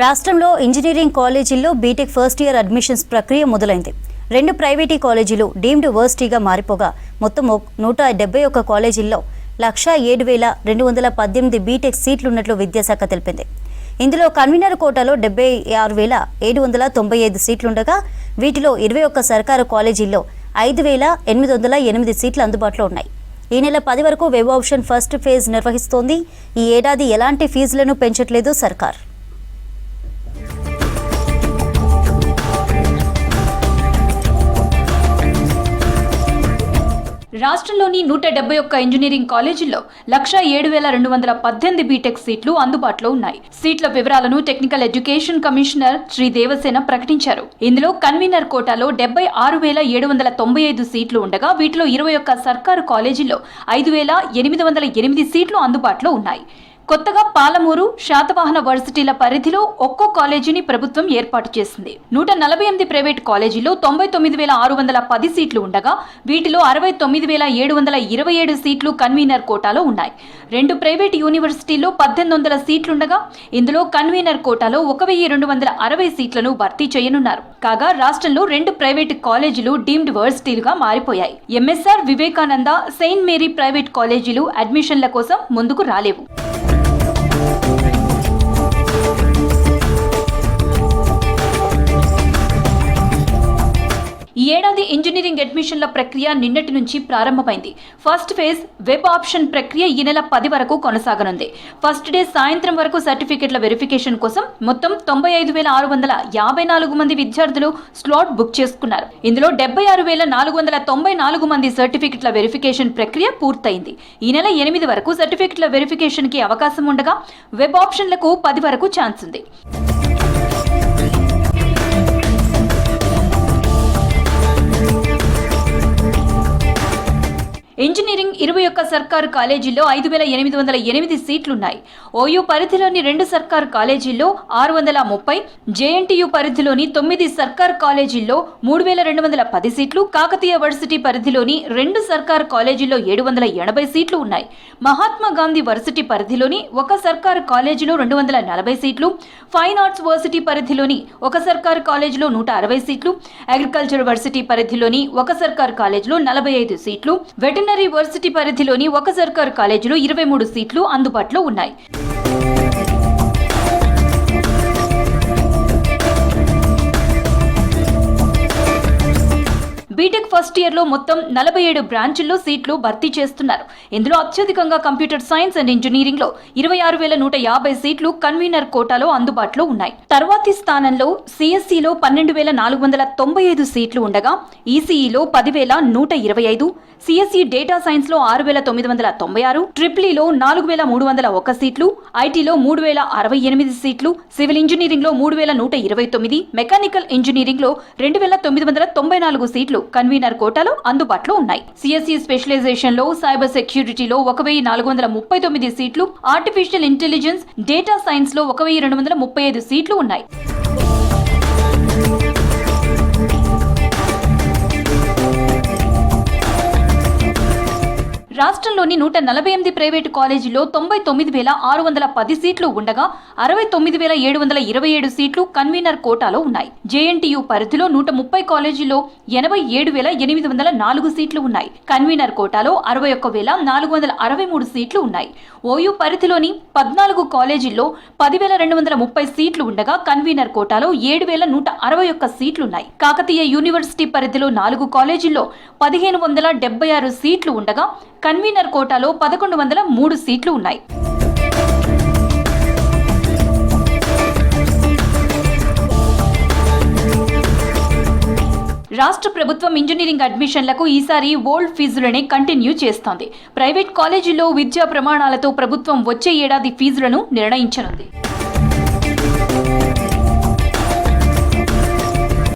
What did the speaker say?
రాష్ట్రంలో ఇంజనీరింగ్ కాలేజీల్లో BTech first year admissions ప్రక్రియ మొదలైంది. 2 ప్రైవేటీ కాలేజీలు డీమ్డ్ వర్సిటీగా మారిపోగా మొత్తం 171 కాలేజీల్లో 107,218 బీటెక్ సీట్లున్నట్లు విద్యాశాఖ తెలిపింది. ఇందులో కన్వీనర్ కోటాలో 76,795 సీట్లుండగా వీటిలో 21 సర్కారు కాలేజీల్లో 5,808 సీట్లు అందుబాటులో ఉన్నాయి. ఈ నెల 10 వరకు వెబ్ ఆప్షన్ ఫస్ట్ ఫేజ్ నిర్వహిస్తోంది. ఈ ఏడాది ఎలాంటి ఫీజులను పెంచట్లేదు సర్కార్. రాష్ట్రంలోని 171 ఇంజనీరింగ్ కాలేజీల్లో 107,218 బీటెక్ సీట్లు అందుబాటులో ఉన్నాయి. సీట్ల వివరాలను technical education commissioner Shri Devasena ప్రకటించారు. ఇందులో కన్వీనర్ కోటాలో 76,795 సీట్లు ఉండగా వీటిలో 21 సర్కారు కాలేజీల్లో 5,808 సీట్లు అందుబాటులో ఉన్నాయి. కొత్తగా పాలమూరు, శాతవాహన వర్సిటీల పరిధిలో ఒక్కో కాలేజీని ప్రభుత్వం ఏర్పాటు చేసింది. 148 ప్రైవేట్ కాలేజీల్లో 99,610 సీట్లు ఉండగా వీటిలో 69,727 సీట్లు కన్వీనర్ కోటాలో ఉన్నాయి. 2 ప్రైవేట్ యూనివర్సిటీల్లో 1800 సీట్లుండగా ఇందులో కన్వీనర్ కోటాలో 1,260 సీట్లను భర్తీ చేయనున్నారు. కాగా రాష్ట్రంలో 2 ప్రైవేట్ కాలేజీలు డీమ్డ్ వర్సిటీలుగా మారిపోయాయి. MSR, Vivekananda, Saint Mary private కాలేజీలు అడ్మిషన్ల కోసం ముందుకు రాలేవు. ఈ ఏడాది ఇంజనీరింగ్ అడ్మిషన్ల ప్రక్రియ నిన్నటి నుంచి ప్రారంభమైంది. ఫస్ట్ ఫేజ్ వెబ్ ఆప్షన్ ప్రక్రియ ఈ నెల 10 వరకు కొనసాగనుంది. ఫస్ట్ డే సాయంత్రం వరకు సర్టిఫికెట్ల వెరిఫికేషన్ కోసం మొత్తం 95,654 మంది విద్యార్థులు స్లాట్ బుక్ చేసుకున్నారు. ఇందులో 76,494 మంది సర్టిఫికెట్ల వెరిఫికేషన్ ప్రక్రియ పూర్తయింది. ఈ నెల 8 వరకు సర్టిఫికెట్ల వెరిఫికేషన్ కి అవకాశం ఉండగా వెబ్ ఆప్షన్లకు 10 వరకు ఛాన్స్ ఉంది. ఇంజనీరింగ్ 21 సర్కారు కాలేజీల్లో 5,808 సీట్లున్నాయి. ఓయూ పరిధిలోని 2 సర్కారు కాలేజీల్లో 630, జేఎన్టీయూ పరిధిలోని 9 సర్కారు కాలేజీల్లో 3,210 సీట్లు, కాకతీయ వర్సిటీ పరిధిలోని 2 సర్కారు కాలేజీల్లో 780 సీట్లు ఉన్నాయి. మహాత్మా గాంధీ వర్సిటీ పరిధిలోని 1 సర్కారు కాలేజీలో 240 సీట్లు, ఫైన్ ఆర్ట్స్ వర్సిటీ పరిధిలోని 1 సర్కారు కాలేజీలో 160 సీట్లు, అగ్రికల్చర్ వర్సిటీ పరిధిలోని 1 సర్కారు కాలేజీలో 45 సీట్లు, వెటర్నరీ వర్సిటీ పరిధిలోని 1 సర్కారు కాలేజీలో 23 సీట్లు అందుబాటులో ఉన్నాయి. బీటెక్ ఫస్ట్ ఇయర్ లో మొత్తం 47 బ్రాంచుల్లో సీట్లు భర్తీ చేస్తున్నారు. ఇందులో అత్యధికంగా కంప్యూటర్ సైన్స్ అండ్ ఇంజనీరింగ్ లో 26,150 సీట్లు కన్వీనర్ కోటాలో అందుబాటులో ఉన్నాయి. తర్వాతి స్థానంలో సిఎస్సిలో 12,495 సీట్లు ఉండగా ఈసీఈలో 10,125, సిఎస్సి డేటా సైన్స్ లో 6,996, ట్రిప్లీలో 4,301 సీట్లు, ఐటీలో 3,068 సీట్లు, సివిల్ ఇంజనీరింగ్ లో 3,129, మెకానికల్ ఇంజనీరింగ్ లో 2,994 సీట్లు కన్వీనర్ కోటాలో అందుబాటులో ఉన్నాయి. సిఎస్సి స్పెషలైజేషన్ లో సైబర్ సెక్యూరిటీలో 1,439 సీట్లు, ఆర్టిఫిషియల్ ఇంటెలిజెన్స్, డేటా సైన్స్ లో 1,235 సీట్లు ఉన్నాయి. రాష్ట్రంలోని 148 ప్రైవేటు కాలేజీల్లో 99,610 సీట్లు ఉండగా 69,727 సీట్లు కన్వీనర్ కోటాలో ఉన్నాయి. జేఎన్టీయూ పరిధిలో 130 కాలేజీల్లో 87,804 సీట్లు ఉన్నాయి. కన్వీనర్ కోటాలో 61,463 సీట్లు ఉన్నాయి. ఓయూ పరిధిలోని 14 కాలేజీల్లో 10,230 సీట్లు ఉండగా కన్వీనర్ కోటాలో 7,161 సీట్లున్నాయి. కాకతీయ యూనివర్సిటీ పరిధిలో 4 కాలేజీల్లో 1,576 సీట్లు ఉండగా కన్వీనర్ కోటాలో 1,103 సీట్లు ఉన్నాయి. రాష్ట్ర ప్రభుత్వం ఇంజనీరింగ్ అడ్మిషన్లకు ఈసారి ఓల్డ్ ఫీజులనే కంటిన్యూ చేస్తోంది. ప్రైవేట్ కాలేజీల్లో విద్యా ప్రమాణాలతో ప్రభుత్వం వచ్చే ఏడాది ఫీజులను నిర్ణయించనుంది.